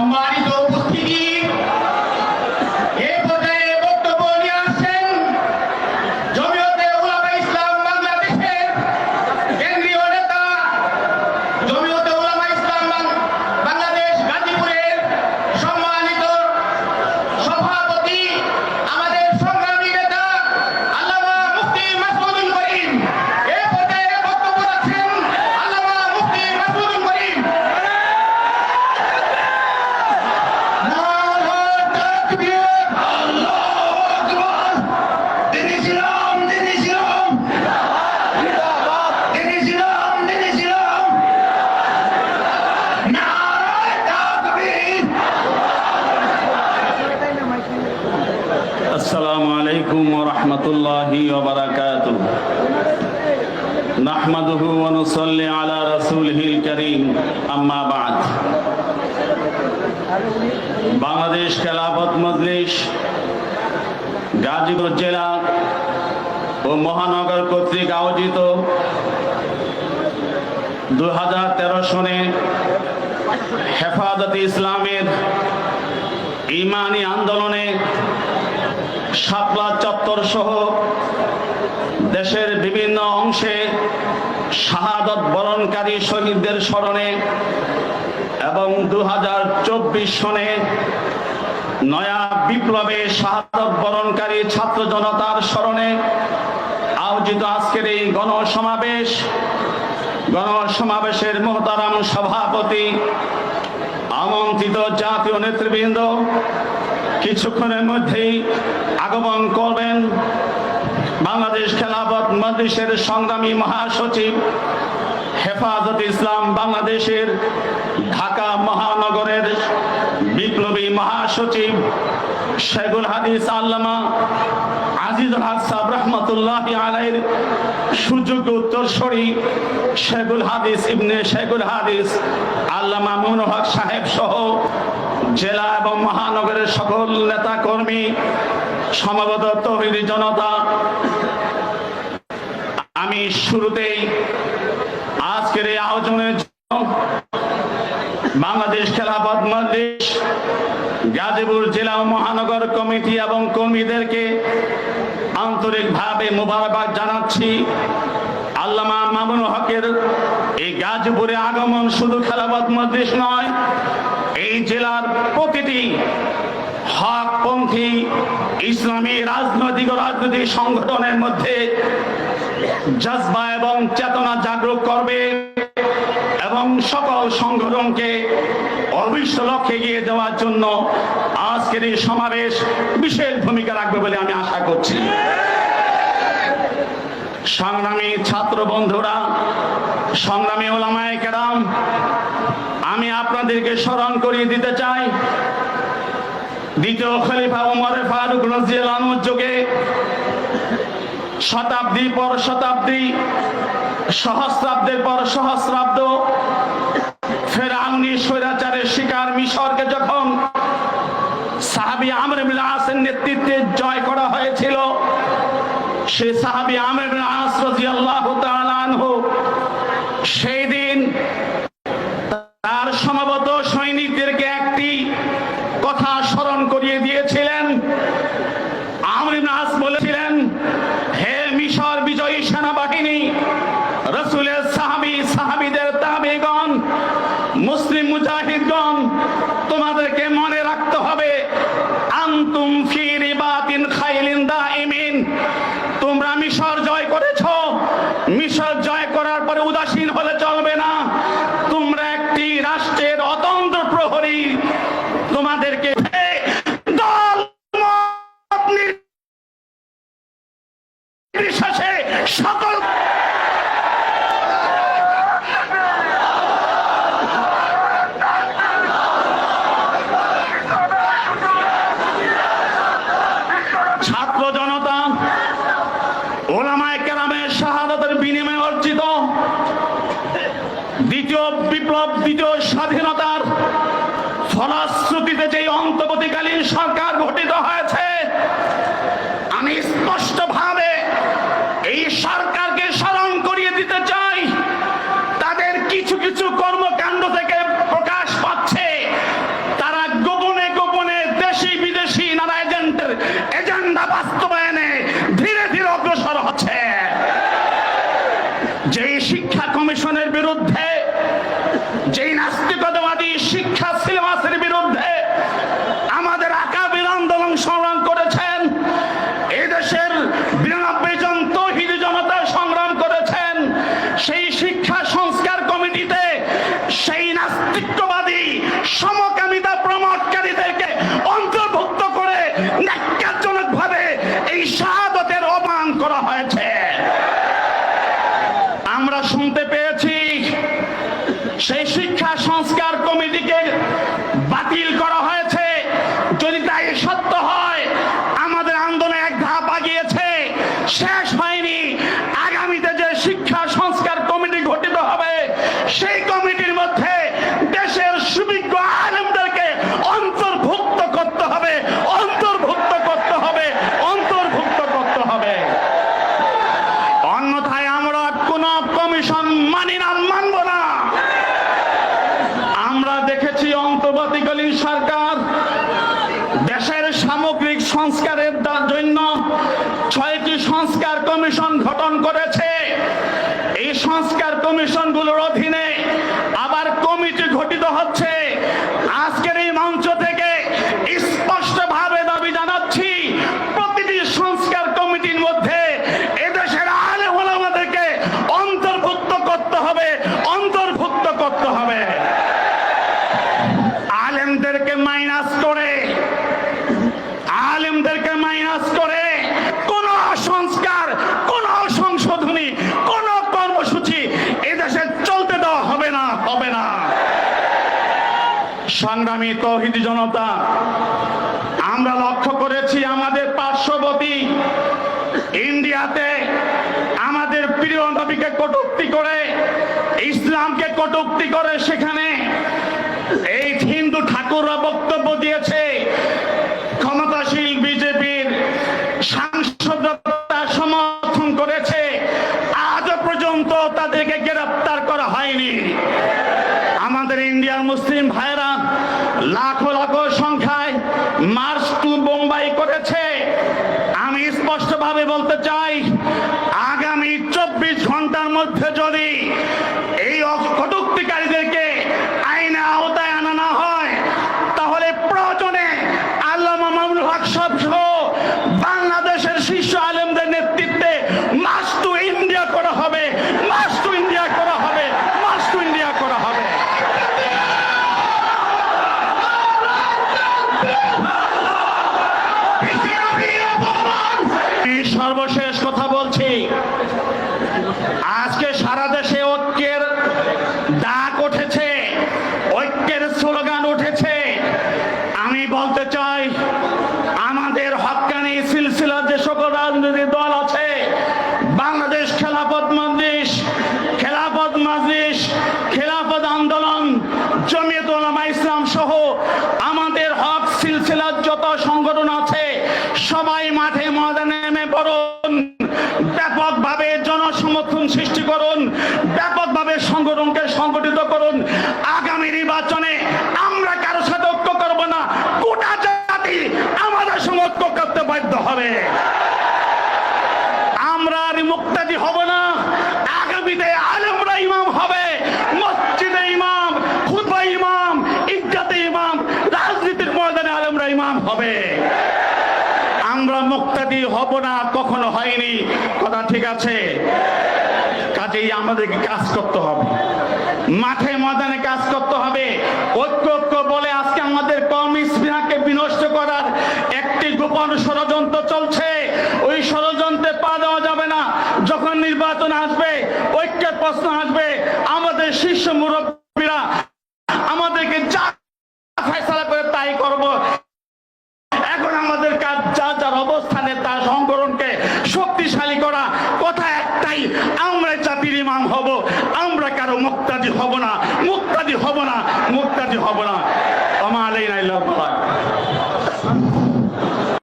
সম্মানিত উপস্থিতি, এ পর্যায়ে বক্তব্য নিয়ে আসছেন জমিয়তে উলামায়ে ইসলাম বাংলাদেশের কেন্দ্রীয় নেতা, জমিয়তে উলামায়ে ইসলাম বাংলাদেশ গাজীপুরের সম্মানিত সভাপতি, আমাদের সংগ্রামী নেতা আল্লামা মুফতি মাসউদুল করিম। এ পর্যায়ে বক্তব্য রাখছেন আল্লামা মুফতি মাসউদুল করিম। السلام عليكم ورحمة الله وبركاته نحمده ونصلي على رسوله الكريم أما بعد বাংলাদেশ খেলাফত মজলিস গাজীপুর জেলা ও মহানগর কর্তৃক আয়োজিত 2013 সনে হেফাজতে ইসলামের ইমানি আন্দোলনে শাপলা চত্বর সহ দেশের বিভিন্ন অংশে শাহাদত বরণকারী শহীদদের স্মরণে এবং 2024 সনে নয়া বিপ্লবে শাহাদত বরণকারী ছাত্র জনতার স্মরণে আয়োজিত আজকের এই গণসমাবেশের মোহতারাম সভাপতি, আমন্ত্রিত জাতীয় নেতৃবৃন্দ, কিছুক্ষণের মধ্যেই আগমন করবেন বাংলাদেশ খেলাফত মজলিসের সংগ্রামী মহাসচিব, হেফাজত ইসলাম বাংলাদেশের ঢাকা মহানগরের বিপ্লবী মহাসচিব শেখুল হাদিস আল্লামা আজিজুল হক সাহেব রহমতুল্লাহি আলাইহির সুযোগ্য উত্তরসূরি শেখুল হাদিস ইবনে শেখুল হাদিস আল্লামা মুমিনুল হক সাহেব সহ জেলা এবং মহানগরের সকল নেতা কর্মী, সমবেত তৌহিদি জনতা, আমি শুরুতেই আজকের এই আয়োজনের জন্য বাংলাদেশ খেলাফত মজলিস গাজীপুর জেলা ও মহানগর কমিটি এবং কর্মীদেরকে আন্তরিকভাবে মোবারকবাদ জানাচ্ছি। আল্লামা মামুনুল হকের এই গাজীপুরে আগমন শুধু খেলাফত মজলিস নয়, এই জেলার প্রতিটি হকপন্থী ইসলামী রাজনৈতিক সংগঠনের মধ্যে জজবা এবং চেতনা জাগ্রত করবে এবং সকল সংগঠনকে অভীষ্ট লক্ষ্যে এগিয়ে দেওয়ার জন্য আজকের এই সমাবেশ বিশেষ ভূমিকা রাখবে বলে আমি আশা করছি। সংগ্রামী ছাত্র বন্ধুরা, সংগ্রামী উলামায়ে কেরাম, আমি আপনাদেরকে স্মরণ করিয়ে দিতে চাই দ্বিতীয় খলিফা ওমর ফারুক রাদিয়াল্লাহু আনহুর যুগে শতাব্দী পর শতাব্দী, সহস্রাব্দের পর সহস্রাব্দ ফেরাউনি স্বৈরাচারের শিকার মিশরকে যখন সাহাবী আমর ইবনে আসের নেতৃত্বে জয় করা হয়েছিল, সে সাহাবী আমর ইবনে আস রাদিয়াল্লাহু তাআলা আনহু সেই দিন তার সমবেত সৈনিকদেরকে একটি কথা স্মরণ করিয়ে দিয়েছিলেন। আমর ইবনে আস বলেছিলেন, হে মিশর বিজয়ী সেনাবাহিনী, রাসূলের সাহাবীদের তাবেঈগণ, মুসলিম মুজাহিদগণ, তোমাদেরকে মনে রাখতে হবে, আনতুম ফি রিবাতিন খাইলিন দাইমিন, তোমরা মিশর জয় করেছো, মিশর জয় করার পরে উদাসীন হলে চলবে না, তোমরা একটি রাষ্ট্রের অতন্ত্র প্রহরী, তোমাদেরকে দল মত নির্বিশেষে সকল ছাত্র জনতা, ওলামায়ে কেরামের শাহাদাতের বিনিময়ে অর্জিত দ্বিতীয় বিপ্লব, দ্বিতীয় স্বাধীনতার ফলশ্রুতিতে যে অন্তর্বর্তীকালীন সরকার গঠিত হয়েছে, আমি স্পষ্টভাবে এই সরকারকে স্মরণ করিয়ে দিতে চাই, তাদের কিছু কিছু কর্মকাণ্ড থেকে প্রকাশ পাচ্ছে তারা কথা বাস্তবায়নে ধীরে ধীরে অগ্রসর হচ্ছে। যেই শিক্ষা কমিশনের বিরুদ্ধে, যেই নাস্তিকতাবাদী শিক্ষা সিলেবাসের বিরুদ্ধে আমাদের আকাবির আন্দোলন সংগ্রাম করেছেন, এই দেশের 92 জন তৌহিদি জনতা সংগ্রাম করেছেন, সেই শিক্ষা সংস্কার কমিটিতে সেই নাস্তিকবাদী সমকামিতা প্রমোটকারীদেরকে অন্তর্ভুক্ত করে ন্যাক্কারজনক ভাবে এই শাহাদাতের অপমান করা হয়েছে। আমরা শুনতে পেয়েছি সেই শিক্ষা সংস্কার কমিটিকে বাতিল করা হয়েছে। যদি তাই সত্য হয়, আমাদের আন্দোলন এক ধাপ আগিয়েছে, শেষ হয়নি। আগামীতে যে শিক্ষা সংস্কার কমিটি গঠিত হবে, সেই কমিটির মধ্যে দেশের সুবিজ্ঞ আলেমদেরকে অন্তর্ভুক্ত করতে হবে, অন্তর্ভুক্ত করতে হবে, অন্তর্ভুক্ত করতে হবে। অন্যথায় আমরা কোন কমিশন মানি না, মানব না। আমরা দেখেছি অন্তর্বর্তীকালীন সরকার দেশের সামগ্রিক সংস্কারের জন্য 6টি সংস্কার কমিশন গঠন করেছে। এই সংস্কার কমিশনগুলোর অধীনে আবার কমিটি গঠিত হচ্ছে। আজকের এই মঞ্চ থেকে স্পষ্টভাবে দাবি জানাচ্ছি, প্রতিটি সংস্কার কমিটির মধ্যে এদেশের আলেম ওলামাদেরকে অন্তর্ভুক্ত করতে হবে, অন্তর্ভুক্ত করতে হবে। আলেমদেরকে মাইনাস করে, আলেমদেরকে মাইনাস করে কোন সংস্কার, কোন সংশোধনী, কোন কর্মসূচি এদেশে চলতে দেওয়া হবে না, হবে না। সংগ্রামী তৌহিদি জনতা, আমরা লক্ষ্য করেছি আমাদের পার্শ্ববর্তী ইন্ডিয়াতে আমাদের প্রিয় নবীকে কটূক্তি করে, ইসলামকে কটূক্তি করে সেখানে এই হিন্দু ঠাকুররা বক্তব্য দিয়েছে। ক্ষমতাশীল বিজেপির সাংসদরা সমর্থন করেছে, আজও পর্যন্ত তাদেরকে গ্রেফতার করা হয়নি। আমাদের ইন্ডিয়ার মুসলিম ভাইরা লাখো লাখো সংখ্যায় মার্চ টু বোম্বাই করেছে। আমি স্পষ্টভাবে বলতে চাই, আগামী 24 ঘন্টার মধ্যে যদি এই কটূক্তিকারীদেরকে আইনের আওতায় আনা না হয়, তাহলে প্রয়োজনে আল্লামা মামুনুল হক সাহেব সহ বাংলাদেশের শীর্ষ আলেমদের নেতৃত্বে মার্চ টু ইন্ডিয়া করা হবে, মার্চ টু ইন্ডিয়া করা হবে, মার্চ টু ইন্ডিয়া করা হবে। সর্বশেষ কথা বলছি, আজকে সারা দেশে ঐক্যের ডাক উঠেছে, ঐক্যের স্লোগান উঠেছে। আমি বলতে চাই, আমাদের হক্কানি সিলসিলার যে সকল রাজনৈতিক দল আছে, বাংলাদেশ খেলাফত মজলিস, খেলাফত মজলিস, খেলাফত আন্দোলন, জমিয়ত উলামা ইসলাম সহ আমাদের হক সিলসিলার যত সংগঠন আছে, সবাই মাঠে ময়দানে নেমে পড়ুন, ব্যাপকভাবে জনসমর্থন সৃষ্টি করুন, ব্যাপকভাবে সংগঠনকে সংগঠিত করুন। আগামী নির্বাচনে আমরা কারো সাথে ঐক্য করব না, গোটা জাতি আমাদের সঙ্গে ঐক্য করতে বাধ্য হবে। আমরা আর মুক্তাদি হব না। আগামীতে আলেমরা ইমাম হবে, মসজিদে ইমাম, খুতবা ইমাম, ইজ্জতে ইমাম, রাজনীতির ময়দানে আলেমরা ইমাম হবে। আমরা মুক্তাদি হব না, কখনো হয়নি, কথা ঠিক আছে। কাজেই আমাদেরকে কাজ করতে হবে, মাঠে ময়দানে কাজ করতে হবে। ঐক্য ঐক্য বলে আজকে আমাদের কওমি স্পৃহাকে বিনষ্ট করার একটি গোপন ষড়যন্ত্র চলছে। ওই ষড়যন্ত্রে পা দেওয়া যাবে না। যখন নির্বাচন আসবে, ঐক্যের প্রশ্ন আসবে, আমাদের শীর্ষ মুরব্বীরা আমাদেরকে যা ফয়সালা করে তাই করব। এখন আমাদের কাজ যার যার অবস্থানে তার সংগঠনকে শক্তিশালী করা। কথা একটাই, আমরা জাতির ইমাম হব, আমরা কারো মুক্তাদি হব না, মুক্তাদি হব না, মুক্তাদি হব না। আমা আলাইনা ইল্লাল বালাগ।